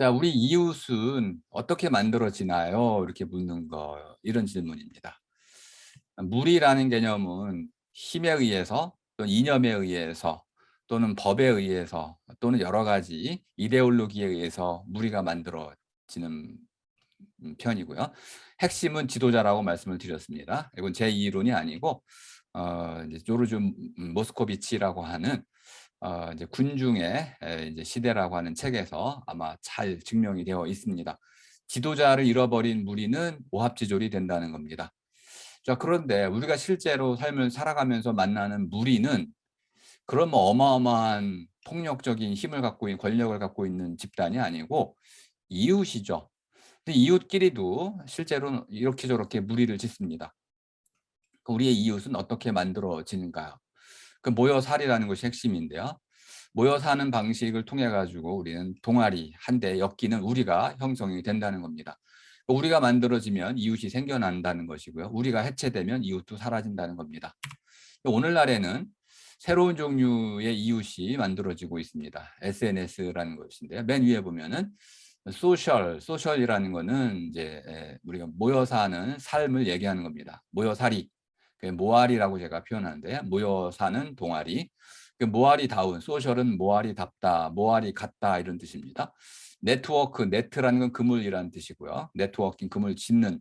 자, 우리 이웃은 어떻게 만들어지나요? 이렇게 묻는 거, 이런 질문입니다. 물이라는 개념은 힘에 의해서 또는 이념에 의해서 또는 법에 의해서 또는 여러 가지 이데올로기에 의해서 무리가 만들어지는 편이고요. 핵심은 지도자라고 말씀을 드렸습니다. 이건 제 이론이 아니고 이제 조르주 모스코비치라고 하는 이제 군중의 이제 시대라고 하는 책에서 아마 잘 증명이 되어 있습니다. 지도자를 잃어버린 무리는 오합지졸이 된다는 겁니다. 자, 그런데 우리가 실제로 삶을 살아가면서 만나는 무리는 그런 뭐 어마어마한 폭력적인 힘을 갖고 있는 권력을 갖고 있는 집단이 아니고 이웃이죠. 근데 이웃끼리도 실제로는 이렇게 저렇게 무리를 짓습니다. 우리의 이웃은 어떻게 만들어지는가요? 그 모여 살이라는 것이 핵심인데요. 모여 사는 방식을 통해 가지고 우리는 동아리 한 대 엮이는 우리가 형성이 된다는 겁니다. 우리가 만들어지면 이웃이 생겨난다는 것이고요. 우리가 해체되면 이웃도 사라진다는 겁니다. 오늘날에는 새로운 종류의 이웃이 만들어지고 있습니다. SNS라는 것인데요. 맨 위에 보면은 소셜이라는 거는 이제 우리가 모여 사는 삶을 얘기하는 겁니다. 모여 살이, 모아리라고 제가 표현하는데 모여 사는 동아리, 모아리다운, 소셜은 모아리답다, 모아리 같다 이런 뜻입니다. 네트워크, 네트라는 건 그물이라는 뜻이고요. 네트워킹, 그물 짓는.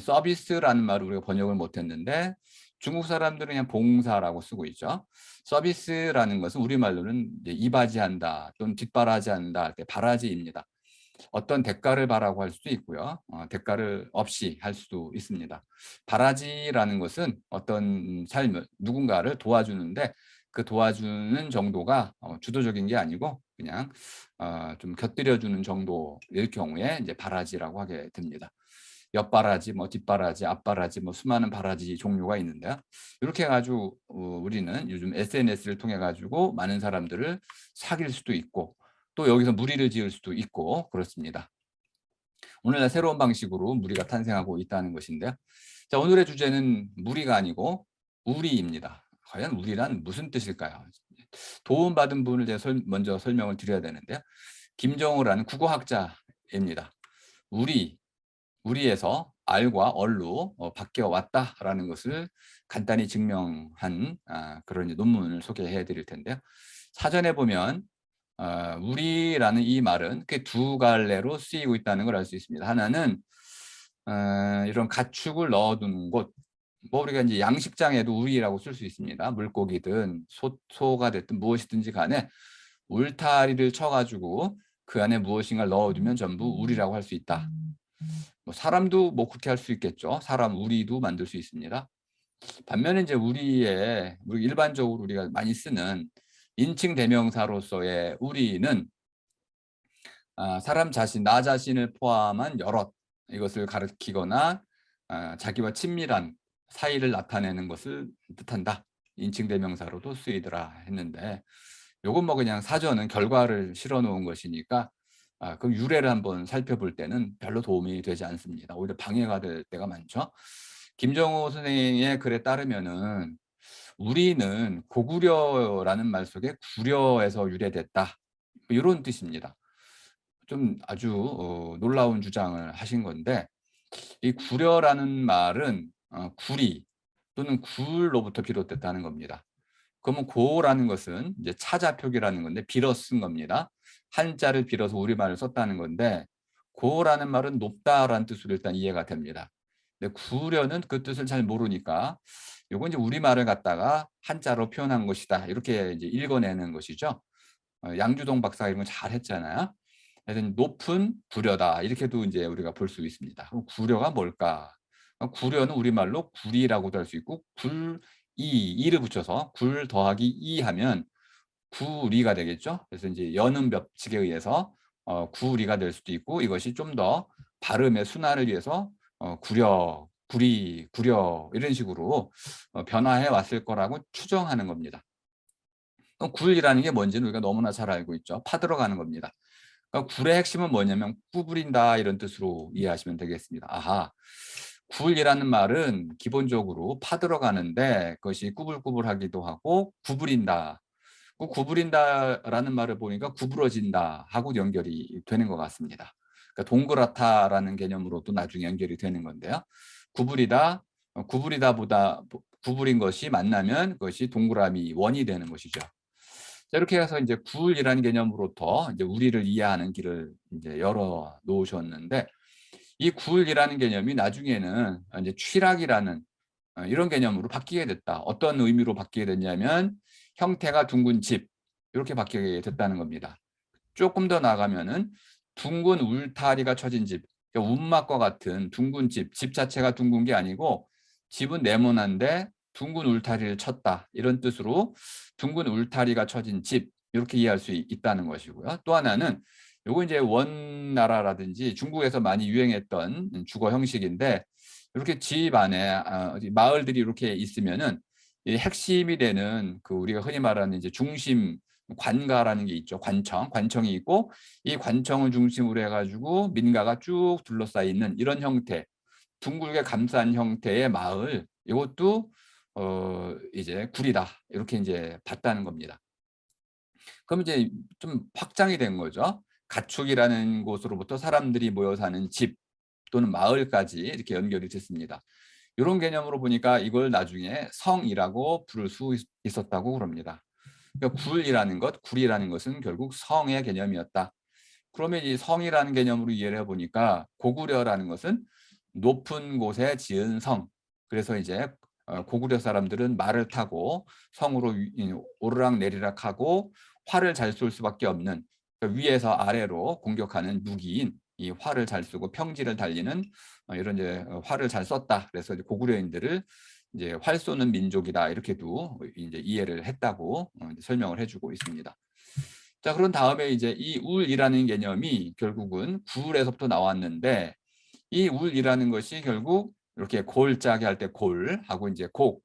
서비스라는 말을 우리가 번역을 못했는데 중국 사람들은 그냥 봉사라고 쓰고 있죠. 서비스라는 것은 우리말로는 이제 이바지한다 또는 뒷바라지한다 할 때 바라지입니다. 어떤 대가를 바라고 할 수도 있고요. 대가를 없이 할 수도 있습니다. 바라지라는 것은 어떤 삶을 누군가를 도와주는데 그 도와주는 정도가 주도적인 게 아니고 그냥 좀 곁들여주는 정도일 경우에 이제 바라지라고 하게 됩니다. 옆바라지, 뭐 뒷바라지, 앞바라지, 뭐 수많은 바라지 종류가 있는데요. 이렇게 해가지고 우리는 요즘 SNS를 통해 가지고 많은 사람들을 사귈 수도 있고 또 여기서 무리를 지을 수도 있고 그렇습니다. 오늘날 새로운 방식으로 무리가 탄생하고 있다는 것인데요. 자, 오늘의 주제는 무리가 아니고 우리입니다. 과연 우리란 무슨 뜻일까요? 도움받은 분을 제가 먼저 설명을 드려야 되는데요. 김정우라는 국어학자입니다. 우리에서 알과 얼로 바뀌어 왔다라는 것을 간단히 증명한 그런 논문을 소개해 드릴 텐데요. 사전에 보면 우리라는 이 말은 두 갈래로 쓰이고 있다는 걸 알 수 있습니다. 하나는 이런 가축을 넣어두는 곳, 뭐 우리가 이제 양식장에도 우리라고 쓸 수 있습니다. 물고기든 소가 됐든 무엇이든지 간에 울타리를 쳐가지고 그 안에 무엇인가를 넣어두면 전부 우리라고 할 수 있다. 뭐 사람도 뭐 그렇게 할 수 있겠죠. 사람 우리도 만들 수 있습니다. 반면에 이제 우리 일반적으로 우리가 많이 쓰는 인칭 대명사로서의 우리는 사람 자신, 나 자신을 포함한 여럿 이것을 가리키거나 자기와 친밀한 사이를 나타내는 것을 뜻한다. 인칭 대명사로도 쓰이더라 했는데 요건 뭐 그냥 사전은 결과를 실어 놓은 것이니까 그 유래를 한번 살펴볼 때는 별로 도움이 되지 않습니다. 오히려 방해가 될 때가 많죠. 김정호 선생의 글에 따르면은 우리는 고구려라는 말 속에 구려에서 유래됐다. 이런 뜻입니다. 좀 아주 놀라운 주장을 하신 건데 이 구려라는 말은 구리 또는 굴로부터 비롯됐다는 겁니다. 그러면 고라는 것은 이제 차자표기라는 건데 빌어 쓴 겁니다. 한자를 빌어서 우리말을 썼다는 건데 고라는 말은 높다라는 뜻으로 일단 이해가 됩니다. 근데 구려는 그 뜻을 잘 모르니까 요건 이제 우리말을 갖다가 한자로 표현한 것이다. 이렇게 이제 읽어내는 것이죠. 양주동 박사가 이런 거 잘했잖아요. 그래서 높은 구려다 이렇게도 이제 우리가 볼 수 있습니다. 그럼 구려가 뭘까? 구려는 우리말로 굴이라고도 할 수 있고 이를 붙여서 굴 더하기 이 하면 구리가 되겠죠. 그래서 이제 여는 법칙에 의해서 구리가 될 수도 있고 이것이 좀 더 발음의 순화를 위해서 구려 이런 식으로 변화해 왔을 거라고 추정하는 겁니다. 그럼 굴이라는 게 뭔지는 우리가 너무나 잘 알고 있죠. 파들어가는 겁니다. 그러니까 굴의 핵심은 뭐냐면 구부린다 이런 뜻으로 이해하시면 되겠습니다. 굴이라는 말은 기본적으로 파들어가는데 그것이 꾸불꾸불하기도 하고 구부린다. 그 구부린다라는 말을 보니까 구부러진다 하고 연결이 되는 것 같습니다. 그러니까 동그랗다라는 개념으로도 나중에 연결이 되는 건데요. 구부리다, 구부리다보다 구부린 것이 만나면 그것이 동그라미 원이 되는 것이죠. 자, 이렇게 해서 이제 굴이라는 개념으로부터 이제 우리를 이해하는 길을 이제 열어 놓으셨는데, 이 굴이라는 개념이 나중에는 이제 취락이라는 이런 개념으로 바뀌게 됐다. 어떤 의미로 바뀌게 됐냐면 형태가 둥근 집 이렇게 바뀌게 됐다는 겁니다. 조금 더 나아가면은 둥근 울타리가 쳐진 집, 그러니까 운막과 같은 둥근 집, 집 자체가 둥근 게 아니고 집은 네모난데 둥근 울타리를 쳤다 이런 뜻으로 둥근 울타리가 쳐진 집 이렇게 이해할 수 있다는 것이고요. 또 하나는 요거 이제 원나라라든지 중국에서 많이 유행했던 주거 형식인데, 이렇게 집 안에 마을들이 이렇게 있으면은 이 핵심이 되는 그 우리가 흔히 말하는 이제 중심 관가라는 게 있죠. 관청이 있고 이 관청을 중심으로 해가지고 민가가 쭉 둘러싸여 있는 이런 형태, 둥글게 감싼 형태의 마을, 이것도 이제 굴이다 이렇게 이제 봤다는 겁니다. 그럼 이제 좀 확장이 된 거죠. 가축이라는 곳으로부터 사람들이 모여 사는 집 또는 마을까지 이렇게 연결이 됐습니다. 이런 개념으로 보니까 이걸 나중에 성이라고 부를 수 있었다고 그럽니다. 그러니까 굴이라는 것, 굴이라는 것은 결국 성의 개념이었다. 그러면 이 성이라는 개념으로 이해를 해보니까 고구려라는 것은 높은 곳에 지은 성. 그래서 이제 고구려 사람들은 말을 타고 성으로 오르락 내리락 하고 활을 잘 쏠 수밖에 없는, 그러니까 위에서 아래로 공격하는 무기인 이 활을 잘 쓰고 평지를 달리는 이런 이제 활을 잘 썼다. 그래서 이제 고구려인들을 이제 활 쏘는 민족이다 이렇게도 이제 이해를 했다고 이제 설명을 해주고 있습니다. 자, 그런 다음에 이제 이 울이라는 개념이 결국은 굴에서부터 나왔는데, 이 울이라는 것이 결국 이렇게 골짜기 할 때 골하고 이제 곡,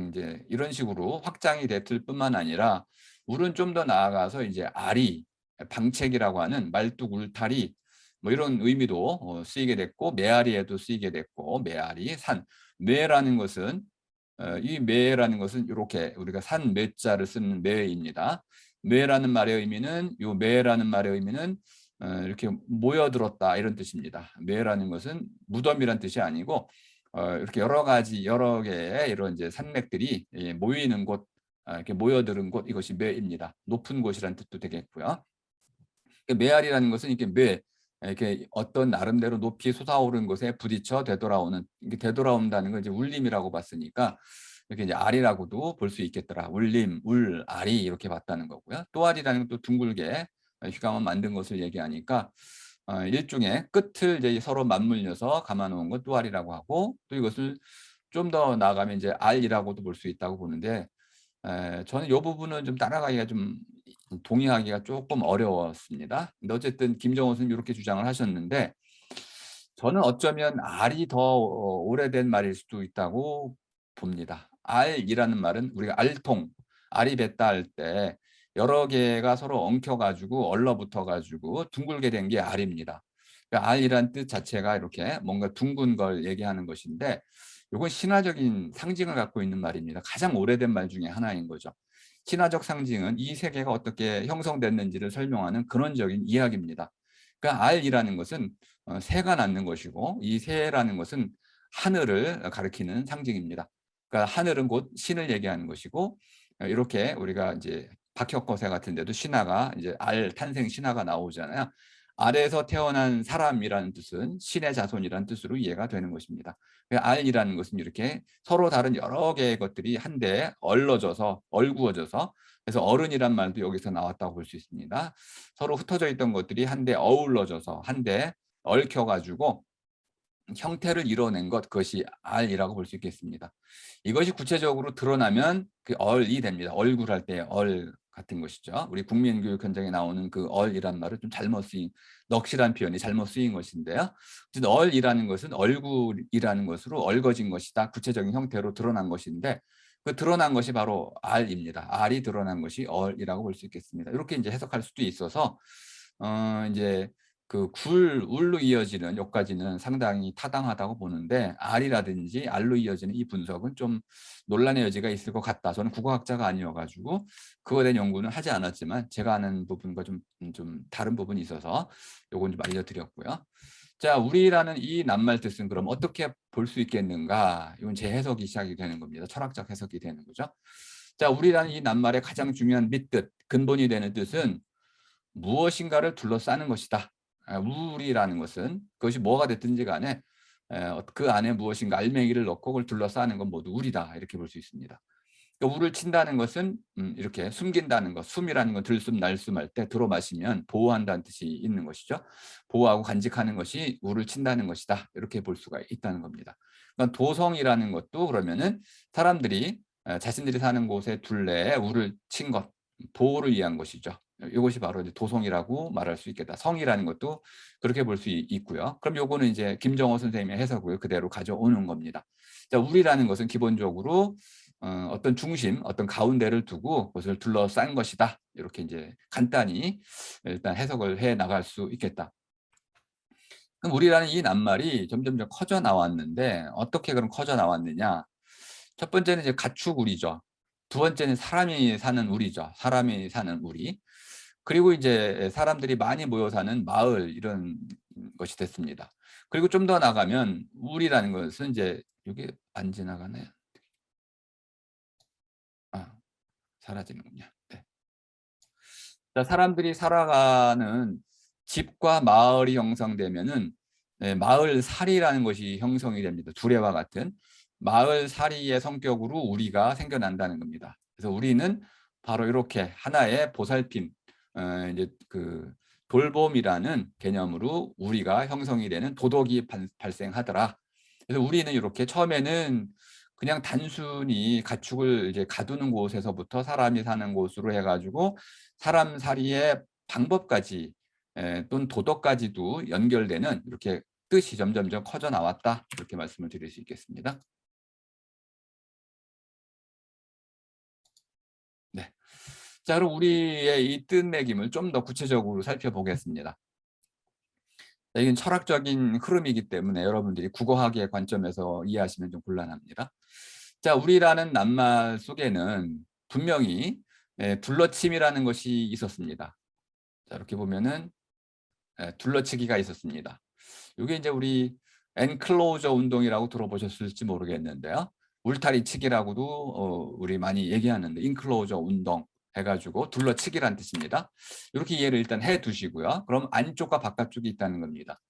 이제 이런 식으로 확장이 됐을 뿐만 아니라 울은 좀 더 나아가서 이제 아리, 방책이라고 하는 말뚝 울타리 뭐 이런 의미도 쓰이게 됐고, 메아리에도 쓰이게 됐고, 메아리, 산, 매라는 것은 이 매라는 것은 이렇게 우리가 산 매자를 쓰는 매입니다. 매라는 말의 의미는, 요 매라는 말의 의미는 이렇게 모여들었다 이런 뜻입니다. 매라는 것은 무덤이란 뜻이 아니고 이렇게 여러 가지 여러 개의 이런 이제 산맥들이 모이는 곳, 이렇게 모여드는 곳, 이것이 매입니다. 높은 곳이란 뜻도 되겠고요. 메아리라는 것은 이렇게 이렇게 어떤 나름대로 높이 솟아오른 곳에 부딪혀 되돌아오는, 이게 되돌아온다는 걸 이제 울림이라고 봤으니까 이렇게 이제 알이라고도 볼 수 있겠더라. 울림, 울, 알이 이렇게 봤다는 거고요. 또알이라는 것도 둥글게 휘감아 만든 것을 얘기하니까 일종의 끝을 이제 서로 맞물려서 감아놓은 것 또알이라고 하고, 또 이것을 좀 더 나아가면 이제 알이라고도 볼 수 있다고 보는데, 저는 이 부분은 좀 따라가기가 좀 동의하기가 조금 어려웠습니다. 근데 어쨌든 김정호 선생님이 이렇게 주장을 하셨는데, 저는 어쩌면 알이 더 오래된 말일 수도 있다고 봅니다. 알이라는 말은 우리가 알통, 알이 뱉다 할 때 여러 개가 서로 엉켜 가지고 얼러붙어 가지고 둥글게 된 게 알입니다. 그러니까 알이란 뜻 자체가 이렇게 뭔가 둥근 걸 얘기하는 것인데, 이건 신화적인 상징을 갖고 있는 말입니다. 가장 오래된 말 중에 하나인 거죠. 신화적 상징은 이 세계가 어떻게 형성됐는지를 설명하는 근원적인 이야기입니다. 그러니까 알이라는 것은 새가 낳는 것이고, 이 새라는 것은 하늘을 가리키는 상징입니다. 그러니까 하늘은 곧 신을 얘기하는 것이고, 이렇게 우리가 이제 박혁거세 같은 데도 신화가 이제 알 탄생 신화가 나오잖아요. 알에서 태어난 사람이라는 뜻은 신의 자손이라는 뜻으로 이해가 되는 것입니다. 알이라는 것은 이렇게 서로 다른 여러 개의 것들이 한데 얼구어져서, 그래서 어른이란 말도 여기서 나왔다고 볼 수 있습니다. 서로 흩어져 있던 것들이 한데 어우러져서 한데 얽혀가지고 형태를 이뤄낸 것, 그것이 알이라고 볼 수 있겠습니다. 이것이 구체적으로 드러나면 그 얼이 됩니다. 얼굴할 때 얼 같은 것이죠. 우리 국민교육 현장에 나오는 그 얼이란 말은 좀 잘못 쓰인, 넋이란 표현이 잘못 쓰인 것인데요. 얼이라는 것은 얼굴이라는 것으로 얼거진 것이다. 구체적인 형태로 드러난 것인데, 그 드러난 것이 바로 알입니다. 알이 드러난 것이 얼이라고 볼 수 있겠습니다. 이렇게 이제 해석할 수도 있어서 이제 울로 이어지는 여기까지는 상당히 타당하다고 보는데 R이라든지 R로 이어지는 이 분석은 좀 논란의 여지가 있을 것 같다. 저는 국어학자가 아니어가지고 그거에 대한 연구는 하지 않았지만 제가 아는 부분과 좀 다른 부분이 있어서 요건 좀 알려드렸고요. 자, 우리라는 이 낱말 뜻은 그럼 어떻게 볼 수 있겠는가? 이건 제 해석이 시작이 되는 겁니다. 철학적 해석이 되는 거죠. 자, 우리라는 이 낱말의 가장 중요한 밑뜻, 근본이 되는 뜻은 무엇인가를 둘러싸는 것이다. 우리라는 것은 그것이 뭐가 됐든지 간에 그 안에 무엇인가 알맹이를 넣고 그걸 둘러싸는 건 모두 우리다. 이렇게 볼 수 있습니다. 그러니까 우를 친다는 것은 이렇게 숨긴다는 것, 숨이라는 건 들숨 날숨 할 때 들어 마시면 보호한다는 뜻이 있는 것이죠. 보호하고 간직하는 것이 우를 친다는 것이다. 이렇게 볼 수가 있다는 겁니다. 그러니까 도성이라는 것도 그러면은 사람들이 자신들이 사는 곳의 둘레에 우를 친 것, 보호를 위한 것이죠. 이것이 바로 이제 도성이라고 말할 수 있겠다. 성이라는 것도 그렇게 볼 수 있고요. 그럼 요거는 이제 김정호 선생님의 해석을 그대로 가져오는 겁니다. 자, 우리라는 것은 기본적으로 어떤 중심, 어떤 가운데를 두고 그것을 둘러싼 것이다. 이렇게 이제 간단히 일단 해석을 해 나갈 수 있겠다. 그럼 우리라는 이 낱말이 점점 커져 나왔는데 어떻게 그럼 커져 나왔느냐? 첫 번째는 이제 가축 우리죠. 두 번째는 사람이 사는 우리죠. 사람이 사는 우리. 그리고 이제 사람들이 많이 모여 사는 마을 이런 것이 됐습니다. 그리고 좀 더 나가면 우리라는 것은 이제 이게 안 지나가네요. 아, 사라지는군요. 네. 자, 사람들이 살아가는 집과 마을이 형성되면은 마을살이라는 것이 형성이 됩니다. 두레와 같은 마을살이의 성격으로 우리가 생겨난다는 겁니다. 그래서 우리는 바로 이렇게 하나의 보살핌, 이제 돌봄이라는 개념으로 우리가 형성이 되는 도덕이 발생하더라. 그래서 우리는 이렇게 처음에는 그냥 단순히 가축을 이제 가두는 곳에서부터 사람이 사는 곳으로 해가지고 사람살이의 방법까지 또는 도덕까지도 연결되는 이렇게 뜻이 점점점 커져 나왔다. 이렇게 말씀을 드릴 수 있겠습니다. 네. 자, 그럼 우리의 이 뜻매김을 좀 더 구체적으로 살펴보겠습니다. 이건 철학적인 흐름이기 때문에 여러분들이 국어학의 관점에서 이해하시면 좀 곤란합니다. 자, 우리라는 낱말 속에는 분명히 둘러침이라는 것이 있었습니다. 자, 이렇게 보면은 둘러치기가 있었습니다. 이게 이제 우리 엔클로저 운동이라고 들어보셨을지 모르겠는데요. 울타리치기라고도 우리 많이 얘기하는데 인클로저 운동 해가지고 둘러치기란 뜻입니다. 이렇게 이해를 일단 해 두시고요. 그럼 안쪽과 바깥쪽이 있다는 겁니다.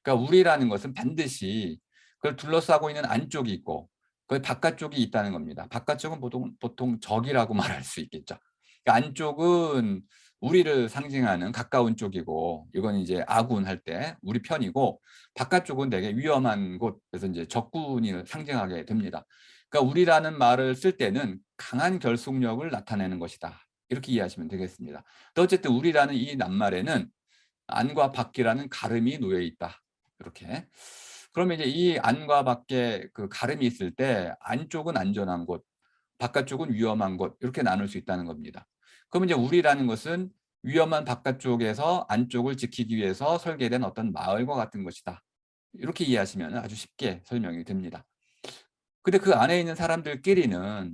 그러니까 우리라는 것은 반드시 그걸 둘러싸고 있는 안쪽이 있고 그 바깥쪽이 있다는 겁니다. 바깥쪽은 보통 적이라고 말할 수 있겠죠. 그러니까 안쪽은 우리를 상징하는 가까운 쪽이고 이건 이제 아군 할 때 우리 편이고 바깥쪽은 되게 위험한 곳 그래서 이제 적군을 상징하게 됩니다. 그러니까 우리라는 말을 쓸 때는 강한 결속력을 나타내는 것이다. 이렇게 이해하시면 되겠습니다. 또 어쨌든 우리라는 이 낱말에는 안과 밖이라는 가름이 놓여 있다. 이렇게. 그러면 이제 이 안과 밖에 그 가름이 있을 때 안쪽은 안전한 곳, 바깥쪽은 위험한 곳 이렇게 나눌 수 있다는 겁니다. 그럼 이제 우리라는 것은 위험한 바깥쪽에서 안쪽을 지키기 위해서 설계된 어떤 마을과 같은 것이다. 이렇게 이해하시면 아주 쉽게 설명이 됩니다. 근데 그 안에 있는 사람들끼리는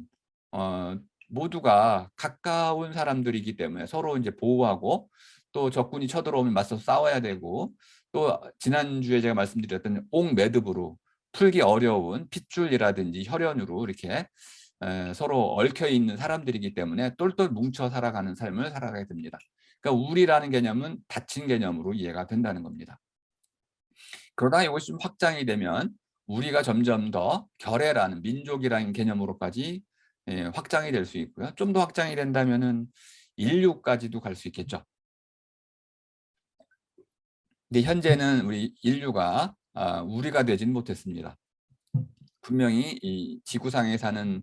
어 모두가 가까운 사람들이기 때문에 서로 이제 보호하고 또 적군이 쳐들어오면 맞서서 싸워야 되고 또 지난주에 제가 말씀드렸던 옥매듭으로 풀기 어려운 핏줄이라든지 혈연으로 이렇게 서로 얽혀 있는 사람들이기 때문에 똘똘 뭉쳐 살아가는 삶을 살아가게 됩니다. 그러니까 우리라는 개념은 닫힌 개념으로 이해가 된다는 겁니다. 그러다가 이것이 좀 확장이 되면 우리가 점점 더 결애라는 민족이라는 개념으로까지 확장이 될 수 있고요. 좀 더 확장이 된다면은 인류까지도 갈 수 있겠죠. 근데 현재는 우리 인류가 우리가 되지는 못했습니다. 분명히 이 지구상에 사는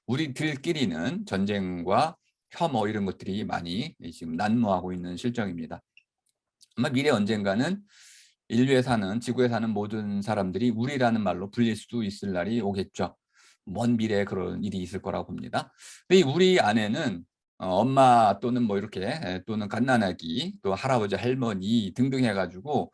우리들끼리는 전쟁과 혐오 이런 것들이 많이 지금 난무하고 있는 실정입니다. 아마 미래 언젠가는 인류에 사는 지구에 사는 모든 사람들이 우리라는 말로 불릴 수도 있을 날이 오겠죠. 먼 미래에 그런 일이 있을 거라고 봅니다. 근데 이 우리 안에는 엄마 또는 뭐 이렇게 또는 갓난아기 또 할아버지 할머니 등등 해가지고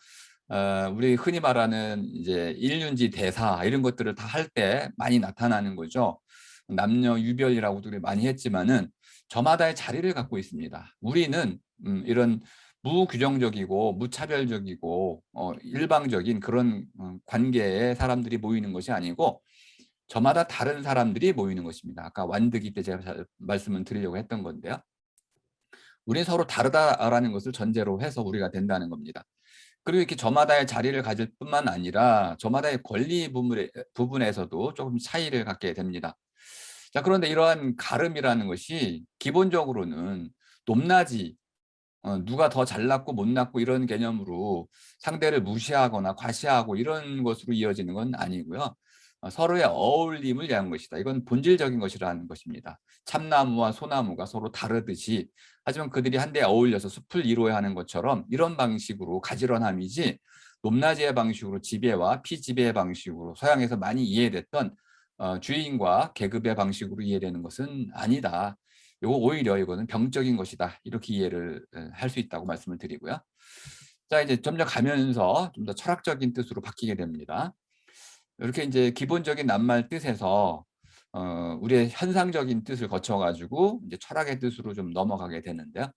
우리 흔히 말하는 이제 일륜지 대사 이런 것들을 다 할 때 많이 나타나는 거죠. 남녀 유별이라고도 많이 했지만은 저마다의 자리를 갖고 있습니다. 우리는 이런 무규정적이고 무차별적이고 일방적인 그런 관계에 사람들이 모이는 것이 아니고 저마다 다른 사람들이 모이는 것입니다. 아까 완득이 때 제가 말씀을 드리려고 했던 건데요. 우리는 서로 다르다라는 것을 전제로 해서 우리가 된다는 겁니다. 그리고 이렇게 저마다의 자리를 가질 뿐만 아니라 저마다의 권리 부분에서도 조금 차이를 갖게 됩니다. 자, 그런데 이러한 가름이라는 것이 기본적으로는 높낮이, 누가 더 잘났고 못났고 이런 개념으로 상대를 무시하거나 과시하고 이런 것으로 이어지는 건 아니고요. 서로의 어울림을 위한 것이다. 이건 본질적인 것이라는 것입니다. 참나무와 소나무가 서로 다르듯이 하지만 그들이 한데 어울려서 숲을 이루어야 하는 것처럼 이런 방식으로 가지런함이지 높낮이의 방식으로 지배와 피지배의 방식으로 서양에서 많이 이해됐던 주인과 계급의 방식으로 이해되는 것은 아니다. 요거 오히려 이거는 병적인 것이다. 이렇게 이해를 할 수 있다고 말씀을 드리고요. 자, 이제 점점 가면서 좀 더 철학적인 뜻으로 바뀌게 됩니다. 이렇게 이제 기본적인 낱말 뜻에서 우리의 현상적인 뜻을 거쳐 가지고 이제 철학의 뜻으로 좀 넘어가게 되는데요.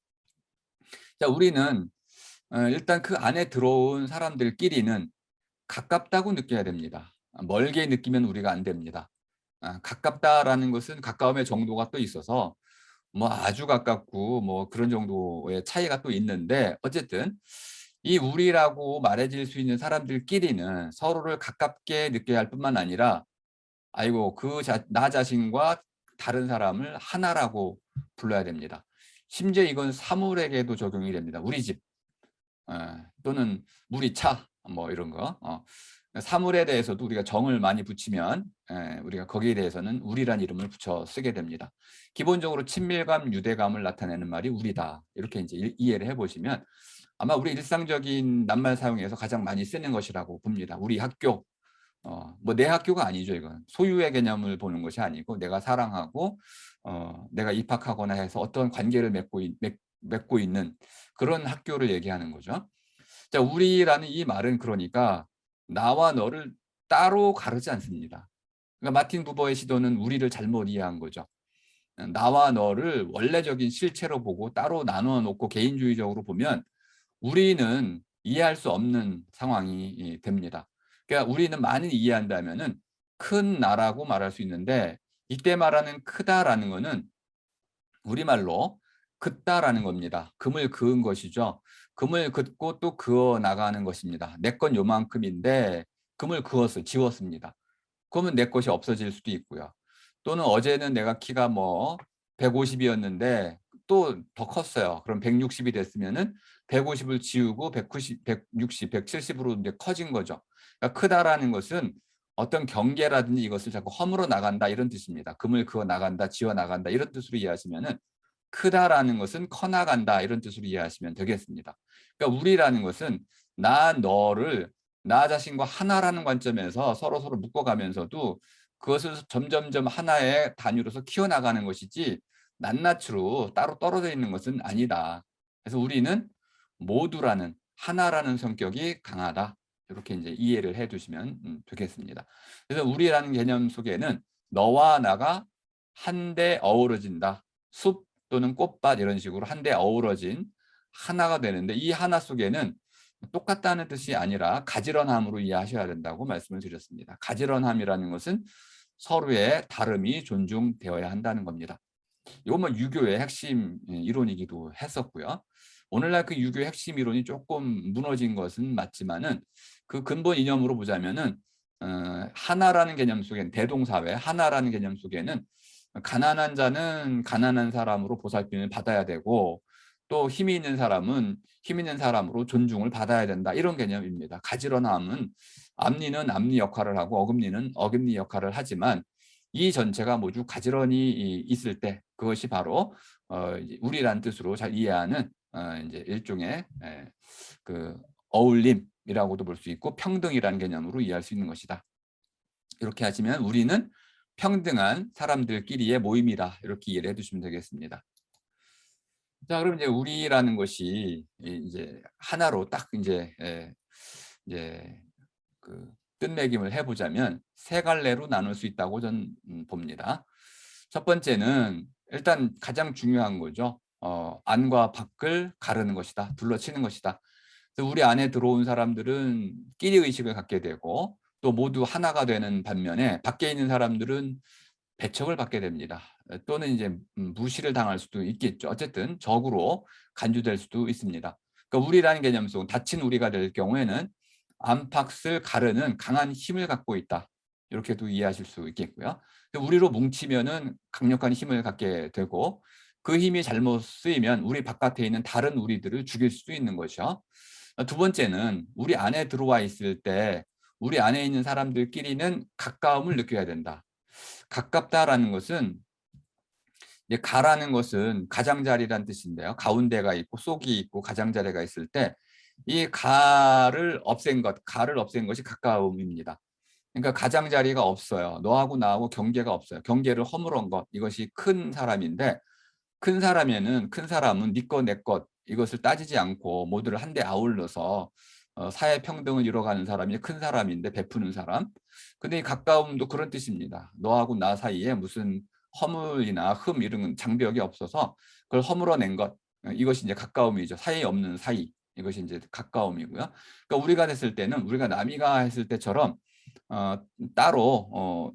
자, 우리는 일단 그 안에 들어온 사람들끼리는 가깝다고 느껴야 됩니다. 멀게 느끼면 우리가 안 됩니다. 가깝다라는 것은 가까움의 정도가 또 있어서 뭐 아주 가깝고 뭐 그런 정도의 차이가 또 있는데 어쨌든 이 우리라고 말해질 수 있는 사람들끼리는 서로를 가깝게 느껴야 할 뿐만 아니라 아이고 나 자신과 다른 사람을 하나라고 불러야 됩니다. 심지어 이건 사물에게도 적용이 됩니다. 우리 집 또는 우리 차 뭐 이런 거. 사물에 대해서도 우리가 정을 많이 붙이면 우리가 거기에 대해서는 우리란 이름을 붙여 쓰게 됩니다. 기본적으로 친밀감, 유대감을 나타내는 말이 우리다. 이렇게 이제 이해를 해보시면 아마 우리 일상적인 낱말 사용에서 가장 많이 쓰는 것이라고 봅니다. 우리 학교, 뭐 내 학교가 아니죠. 이건 소유의 개념을 보는 것이 아니고 내가 사랑하고 내가 입학하거나 해서 어떤 관계를 맺고 있는 그런 학교를 얘기하는 거죠. 자, 우리라는 이 말은 그러니까 나와 너를 따로 가르지 않습니다. 그러니까 마틴 부버의 시도는 우리를 잘못 이해한 거죠. 나와 너를 원래적인 실체로 보고 따로 나누어 놓고 개인주의적으로 보면 우리는 이해할 수 없는 상황이 됩니다. 그러니까 우리는 많이 이해한다면은 큰 나라고 말할 수 있는데 이때 말하는 크다라는 거는 우리말로 긋다라는 겁니다. 금을 그은 것이죠. 금을 긋고 또 그어 나가는 것입니다. 내 건 요만큼인데 금을 지웠습니다. 그러면 내 것이 없어질 수도 있고요. 또는 어제는 내가 키가 뭐 150이었는데 또 더 컸어요. 그럼 160이 됐으면은 150을 지우고 190, 160, 170으로 이제 커진 거죠. 그러니까 크다라는 것은 어떤 경계라든지 이것을 자꾸 허물어 나간다 이런 뜻입니다. 금을 그어 나간다, 지워 나간다 이런 뜻으로 이해하시면은 크다라는 것은 커나간다 이런 뜻으로 이해하시면 되겠습니다. 그러니까 우리라는 것은 너를 나 자신과 하나라는 관점에서 서로 묶어가면서도 그것을 점점점 하나의 단위로서 키워나가는 것이지 낱낱이로 따로 떨어져 있는 것은 아니다. 그래서 우리는 모두라는 하나라는 성격이 강하다. 이렇게 이제 이해를 해두시면 되겠습니다. 그래서 우리라는 개념 속에는 너와 나가 한데 어우러진다. 숲 또는 꽃밭 이런 식으로 한데 어우러진 하나가 되는데 이 하나 속에는 똑같다는 뜻이 아니라 가지런함으로 이해하셔야 된다고 말씀을 드렸습니다. 가지런함이라는 것은 서로의 다름이 존중되어야 한다는 겁니다. 이건 뭐 유교의 핵심 이론이기도 했었고요. 오늘날 그 유교의 핵심 이론이 조금 무너진 것은 맞지만은 그 근본 이념으로 보자면은 하나라는 개념 속엔 대동사회 하나라는 개념 속에는 가난한 자는 가난한 사람으로 보살핌을 받아야 되고 또 힘이 있는 사람은 힘 있는 사람으로 존중을 받아야 된다. 이런 개념입니다. 가지런함은 앞니는 앞니 역할을 하고 어금니는 어금니 역할을 하지만 이 전체가 모두 가지런히 있을 때 그것이 바로 우리란 뜻으로 잘 이해하는 이제 일종의 그 어울림이라고도 볼 수 있고 평등이라는 개념으로 이해할 수 있는 것이다. 이렇게 하시면 우리는 평등한 사람들끼리의 모임이다. 이렇게 이해를 해두시면 되겠습니다. 자, 그럼 이제 우리라는 것이 이제 하나로 딱 이제 그 뜻매김을 해보자면 세 갈래로 나눌 수 있다고 저는 봅니다. 첫 번째는 일단 가장 중요한 거죠. 안과 밖을 가르는 것이다. 둘러치는 것이다. 그래서 우리 안에 들어온 사람들은 끼리 의식을 갖게 되고 또 모두 하나가 되는 반면에 밖에 있는 사람들은 배척을 받게 됩니다. 또는 이제 무시를 당할 수도 있겠죠. 어쨌든 적으로 간주될 수도 있습니다. 그러니까 우리라는 개념 속은 닫힌 우리가 될 경우에는 안팎을 가르는 강한 힘을 갖고 있다. 이렇게도 이해하실 수 있겠고요. 우리로 뭉치면은 강력한 힘을 갖게 되고 그 힘이 잘못 쓰이면 우리 바깥에 있는 다른 우리들을 죽일 수도 있는 것이죠. 두 번째는 우리 안에 들어와 있을 때 우리 안에 있는 사람들끼리는 가까움을 느껴야 된다. 가깝다라는 것은 이제 가라는 것은 가장자리란 뜻인데요. 가운데가 있고 속이 있고 가장자리가 있을 때 이 가를 없앤 것이 가까움입니다. 그러니까 가장자리가 없어요. 너하고 나하고 경계가 없어요. 경계를 허물은 것, 이것이 큰 사람인데 큰 사람에는 큰 사람은 네 것, 내 것 이것을 따지지 않고 모두를 한데 아울러서 사회 평등을 이뤄가는 사람이 큰 사람인데 베푸는 사람. 근데 이 가까움도 그런 뜻입니다. 너하고 나 사이에 무슨 허물이나 흠 이런 장벽이 없어서 그걸 허물어낸 것. 이것이 이제 가까움이죠. 사이 없는 사이. 이것이 이제 가까움이고요. 그러니까 우리가 됐을 때는 우리가 남이가 했을 때처럼 어, 따로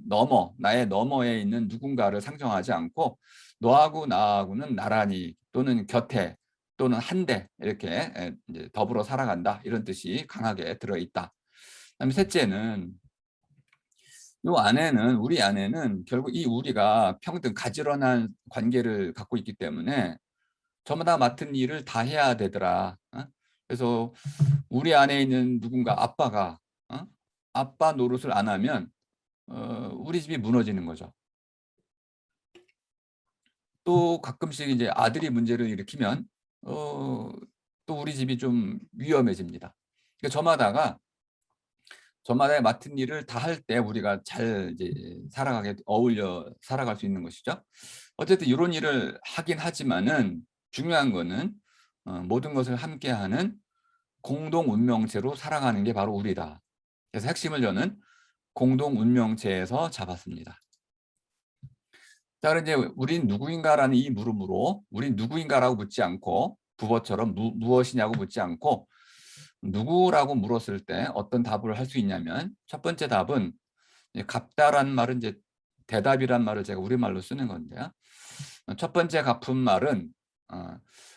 나의 너머에 있는 누군가를 상정하지 않고 너하고 나하고는 나란히 또는 곁에 또는 한데 이렇게 이제 더불어 살아간다 이런 뜻이 강하게 들어있다. 그다음에 셋째는 우리 안에는 결국 이 우리가 평등 가지런한 관계를 갖고 있기 때문에 저마다 맡은 일을 다 해야 되더라. 그래서 우리 안에 있는 누군가 아빠가 아빠 노릇을 안 하면 우리 집이 무너지는 거죠. 또 가끔씩 이제 아들이 문제를 일으키면 또 우리 집이 좀 위험해집니다. 그러니까 저마다의 맡은 일을 다 할 때 우리가 잘 이제 어울려 살아갈 수 있는 것이죠. 어쨌든 이런 일을 하긴 하지만은 중요한 거는 모든 것을 함께하는 공동 운명체로 살아가는 게 바로 우리다. 그래서 핵심을 저는 공동 운명체에서 잡았습니다. 자, 그럼 이제 우린 누구인가라는 이 물음으로 우린 누구인가라고 묻지 않고 부버처럼 무엇이냐고 묻지 않고 누구라고 물었을 때 어떤 답을 할 수 있냐면 첫 번째 답은 갑다라는 말은 이제 대답이란 말을 제가 우리말로 쓰는 건데요. 첫 번째 갑은 말은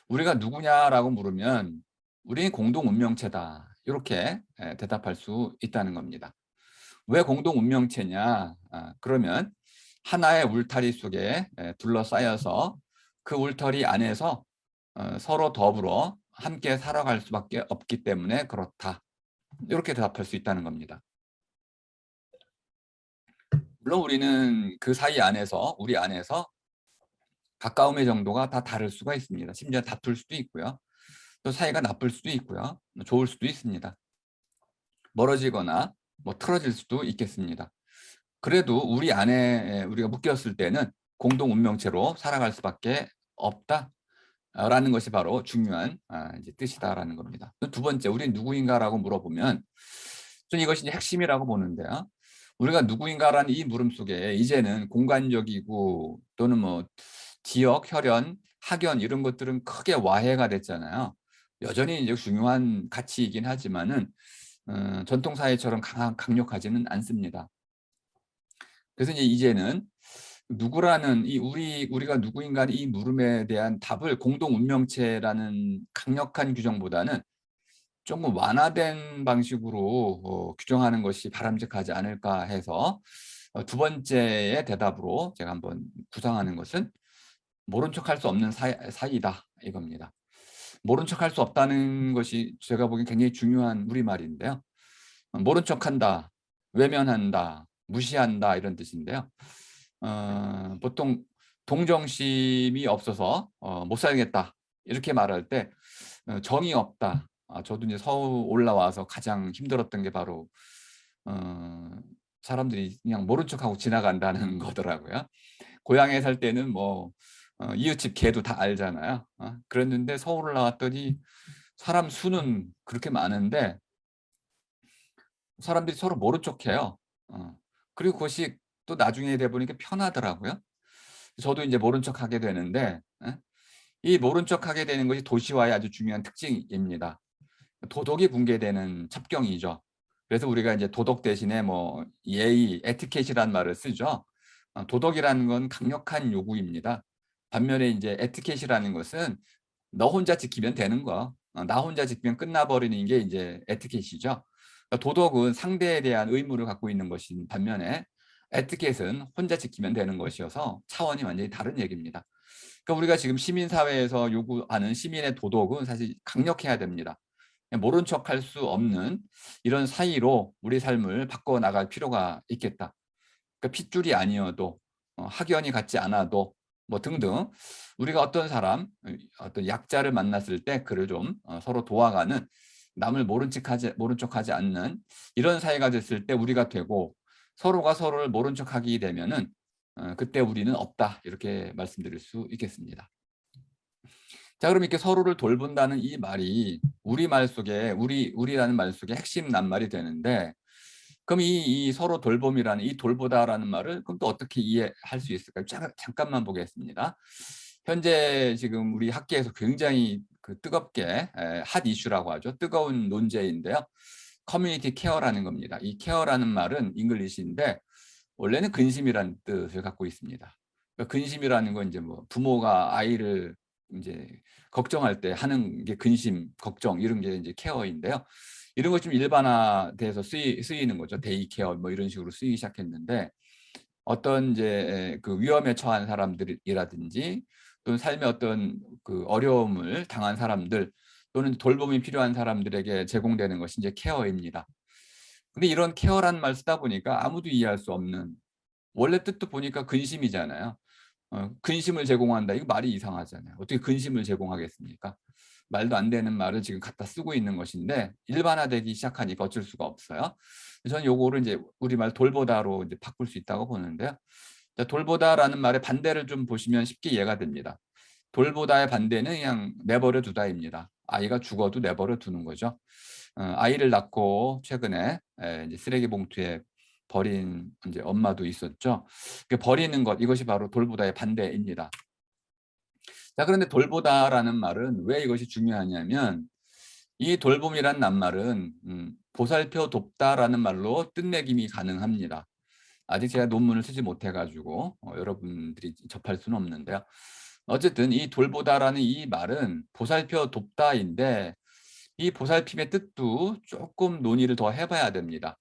우리가 누구냐라고 물으면 우리는 공동 운명체다. 이렇게 대답할 수 있다는 겁니다. 왜 공동 운명체냐? 그러면 하나의 울타리 속에 둘러싸여서 그 울타리 안에서 서로 더불어 함께 살아갈 수밖에 없기 때문에 그렇다. 이렇게 대답할 수 있다는 겁니다. 물론 우리는 그 사이 안에서 우리 안에서 가까움의 정도가 다 다를 수가 있습니다. 심지어 다툴 수도 있고요. 또 사이가 나쁠 수도 있고요. 좋을 수도 있습니다. 멀어지거나 뭐 틀어질 수도 있겠습니다. 그래도 우리 안에 우리가 묶였을 때는 공동 운명체로 살아갈 수밖에 없다라는 것이 바로 중요한 이제 뜻이다라는 겁니다. 두 번째, 우리 누구인가라고 물어보면 저는 이것이 이제 핵심이라고 보는데요. 우리가 누구인가라는 이 물음 속에 이제는 공간적이고 또는 뭐 지역, 혈연, 학연 이런 것들은 크게 와해가 됐잖아요. 여전히 이제 중요한 가치이긴 하지만은 전통 사회처럼 강력하지는 않습니다. 그래서 이제는 누구라는 우리가 누구인가 이 물음에 대한 답을 공동 운명체라는 강력한 규정보다는 조금 완화된 방식으로 규정하는 것이 바람직하지 않을까 해서 두 번째의 대답으로 제가 한번 구상하는 것은 모른 척할 수 없는 사이다 이겁니다. 모른 척할 수 없다는 것이 제가 보기엔 굉장히 중요한 우리말인데요. 모른 척한다, 외면한다, 무시한다 이런 뜻인데요. 보통 동정심이 없어서 못 살겠다 이렇게 말할 때 정이 없다. 저도 이제 서울 올라와서 가장 힘들었던 게 바로 사람들이 그냥 모른 척하고 지나간다는 거더라고요. 고향에 살 때는 뭐 이웃집 개도 다 알잖아요. 그랬는데 서울을 나왔더니 사람 수는 그렇게 많은데 사람들이 서로 모른 척해요. 그리고 그것이 또 나중에 돼 보니까 편하더라고요. 저도 인제 모른 척하게 되는데, 예, 이 모른 척하게 되는 것이 도시화의 아주 중요한 특징입니다. 도덕이 붕괴되는 첩경이죠. 그래서 우리가 이제 도덕 대신에 뭐 예의, 에티켓이라는 말을 쓰죠. 도덕이라는 건 강력한 요구입니다. 반면에 인제 에티켓이라는 것은 너 혼자 지키면 되는 거. 나 혼자 지키면 끝나 버리는 게 이제 에티켓이죠. 그러니까 도덕은 상대에 대한 의무를 갖고 있는 것인 반면에 에티켓은 혼자 지키면 되는 것이어서 차원이 완전히 다른 얘기입니다. 그러니까 우리가 지금 시민 사회에서 요구하는 시민의 도덕은 사실 강력해야 됩니다. 그냥 모른 척할 수 없는 이런 사이로 우리 삶을 바꿔 나갈 필요가 있겠다. 그러니까 핏줄이 아니어도 학연이 같지 않아도 뭐 등등 우리가 어떤 사람 어떤 약자를 만났을 때 그를 좀 서로 도와가는 남을 모른 척하지 않는 이런 사이가 됐을 때 우리가 되고 서로가 서로를 모른 척하게 되면은 그때 우리는 없다 이렇게 말씀드릴 수 있겠습니다. 자 그럼 이렇게 서로를 돌본다는 이 말이 우리말 속에 우리라는 말 속에 핵심 낱말이 되는데 그럼 이 서로 돌봄이라는 이 돌보다라는 말을 그럼 또 어떻게 이해할 수 있을까요? 잠깐만 보겠습니다. 현재 지금 우리 학계에서 굉장히 그 뜨겁게 핫 이슈라고 하죠. 뜨거운 논제인데요. 커뮤니티 케어라는 겁니다. 이 케어라는 말은 잉글리시인데 원래는 근심이라는 뜻을 갖고 있습니다. 그러니까 근심이라는 건 이제 뭐 부모가 아이를 인제 걱정할 때 하는 게 근심, 걱정 이런 게 이제 케어인데요. 이런 것 좀 일반화돼서 쓰이는 거죠. 데이케어 뭐 이런 식으로 쓰이기 시작했는데 어떤 이제 그 위험에 처한 사람들이라든지 또는 삶의 어떤 그 어려움을 당한 사람들 또는 돌봄이 필요한 사람들에게 제공되는 것이 이제 케어입니다. 근데 이런 케어라는 말 쓰다 보니까 아무도 이해할 수 없는 원래 뜻도 보니까 근심이잖아요. 근심을 제공한다. 이거 말이 이상하잖아요. 어떻게 근심을 제공하겠습니까? 말도 안 되는 말을 지금 갖다 쓰고 있는 것인데 일반화되기 시작하니까 어쩔 수가 없어요. 저는 요거를 이제 우리말 돌보다로 이제 바꿀 수 있다고 보는데요. 자 돌보다라는 말의 반대를 좀 보시면 쉽게 이해가 됩니다. 돌보다의 반대는 그냥 내버려 두다입니다. 아이가 죽어도 내버려 두는 거죠. 아이를 낳고 최근에 이제 쓰레기 봉투에 버린 인제 엄마도 있었죠. 그 버리는 것 이것이 바로 돌보다의 반대입니다. 자 그런데 돌보다라는 말은 왜 이것이 중요하냐면 이 돌봄이란 낱말은 보살펴 돕다라는 말로 뜻매김이 가능합니다. 아직 제가 논문을 쓰지 못해 가지고 여러분들이 접할 수는 없는데요. 어쨌든 이 돌보다라는 이 말은 보살펴 돕다인데 이 보살핌의 뜻도 쪼끔 논의를 더 해 봐야 됩니다.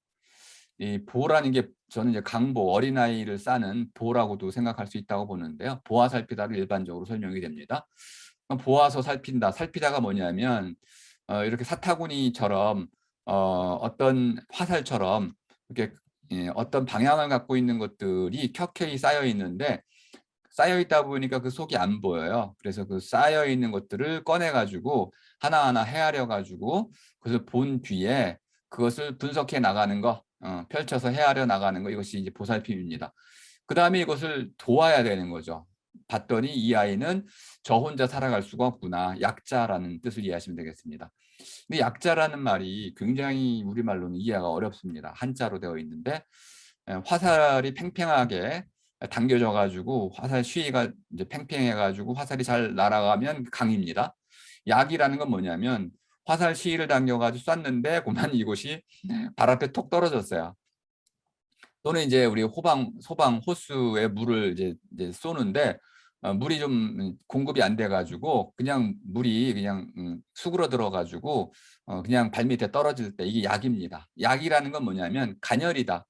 이 보라는 게 저는 이제 강보, 어린아이를 싸는 보라고도 생각할 수 있다고 보는데요. 보아 살피다로 일반적으로 설명이 됩니다. 보아서 살핀다. 살피다가 뭐냐면 이렇게 사타구니처럼 어떤 화살처럼 이렇게 어떤 방향을 갖고 있는 것들이 켜켜이 쌓여 있는데 쌓여 있다 보니까 그 속이 안 보여요. 그래서 그 쌓여 있는 것들을 꺼내 가지고 하나하나 헤아려 가지고 그것을 본 뒤에 그것을 분석해 나가는 거 펼쳐서 헤아려 나가는 거 이것이 이제 보살핌입니다. 그다음에 이것을 도와야 되는 거죠. 봤더니 '이 아이는 저 혼자 살아갈 수가 없구나.' 약자라는 뜻을 이해하시면 되겠습니다. 근데 약자라는 말이 굉장히 우리말로는 이해가 어렵습니다. 한자로 되어 있는데 화살이 팽팽하게 당겨져 가지고 화살 수위가 이제 팽팽해 가지고 화살이 잘 날아가면 강입니다. 약이라는 건 뭐냐면 화살 수위를 당겨 가지고 쐈는데 고만 이곳이 발 앞에 톡 떨어졌어요. 또는 이제 우리 소방 호스에 물을 이제 쏘는데 물이 좀 공급이 안 돼 가지고 그냥 물이 그냥 수그러들어 가지고 그냥 발밑에 떨어질 때 이게 약입니다. 약이라는 건 뭐냐면 간열이다.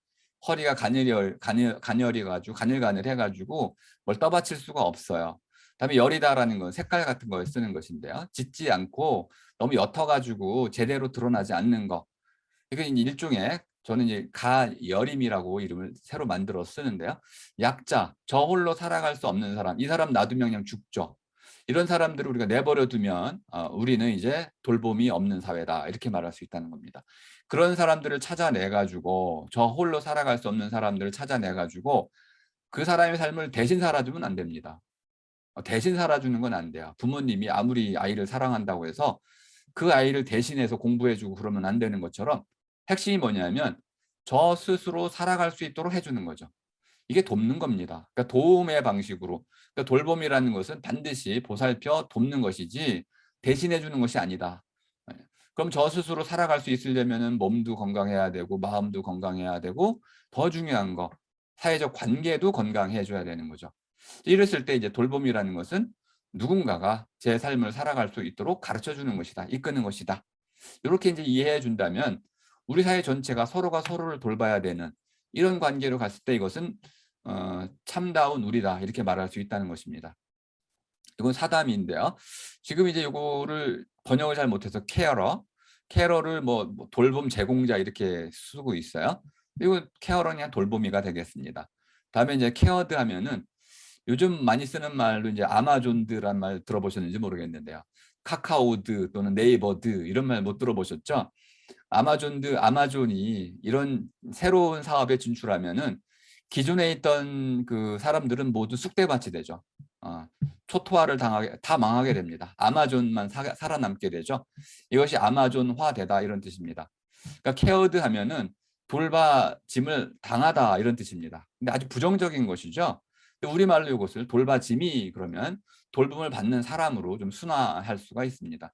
허리가 가늘이 가지고 가늘가늘해 가지고 뭘 떠받칠 수가 없어요. 그다음에 열이다라는 건 색깔 같은 거에 쓰는 것인데요. 짙지 않고 너무 옅어 가지고 제대로 드러나지 않는 거. 이게 이제 일종의 저는 이제 가여림이라고 이름을 새로 만들어 쓰는데요. 약자, 저 홀로 살아갈 수 없는 사람, 이 사람 놔두면 그냥 죽죠. 이런 사람들을 우리가 내버려 두면 우리는 이제 돌봄이 없는 사회다. 이렇게 말할 수 있다는 겁니다. 그런 사람들을 찾아내 가지고 저 홀로 살아갈 수 없는 사람들을 찾아내 가지고 그 사람의 삶을 대신 살아주면 안 됩니다. 대신 살아주는 건 안 돼요. 부모님이 아무리 아이를 사랑한다고 해서 그 아이를 대신해서 공부해 주고 그러면 안 되는 것처럼 핵심이 뭐냐면 저 스스로 살아갈 수 있도록 해 주는 거죠. 이게 돕는 겁니다. 그러니까 도움의 방식으로. 그러니까 돌봄이라는 것은 반드시 보살펴 돕는 것이지 대신해 주는 것이 아니다. 예. 그럼 저 스스로 살아갈 수 있으려면은 몸도 건강해야 되고 마음도 건강해야 되고 더 중요한 거 사회적 관계도 건강해 줘야 되는 거죠. 이랬을 때 이제 돌봄이라는 것은 누군가가 제 삶을 살아갈 수 있도록 가르쳐 주는 것이다. 이끄는 것이다. 요렇게 인제 이해해 준다면 우리 사회 전체가 서로가 서로를 돌봐야 되는 이런 관계로 갔을 때 이것은 '참다운 우리다.' 이렇게 말할 수 있다는 것입니다. 이건 사담인데요. 지금 이제 요거를 번역을 잘 못해서 케어러를 뭐 돌봄 제공자 이렇게 쓰고 있어요. 이건 케어러는 그냥 돌보미가 되겠습니다. 다음에 이제 케어드 하면은 요즘 많이 쓰는 말로 이제 아마존드란 말 들어보셨는지 모르겠는데요. 카카오드 또는 네이버드 이런 말 못 들어보셨죠? 아마존이 이런 새로운 사업에 진출하면은 기존에 있던 그 사람들은 모두 쑥대밭이 되죠. 어 초토화를 당하게 다 망하게 됩니다. 아마존만 살아남게 되죠. 이것이 아마존화되다 이런 뜻입니다. 그러니까 케어드 하면은 돌봐짐을 당하다 이런 뜻입니다. 근데 아주 부정적인 것이죠. 근데 우리말로 이것을 돌봐짐이 그러면 돌봄을 받는 사람으로 좀 순화할 수가 있습니다.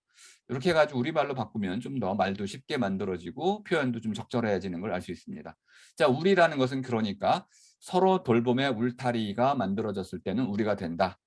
이렇게 해 가지고 우리말로 바꾸면 좀 더 말도 쉽게 만들어지고 표현도 좀 적절해지는 걸 알 수 있습니다. 자, 우리라는 것은 그러니까 서로 돌봄의 울타리가 만들어졌을 때는 우리가 된다.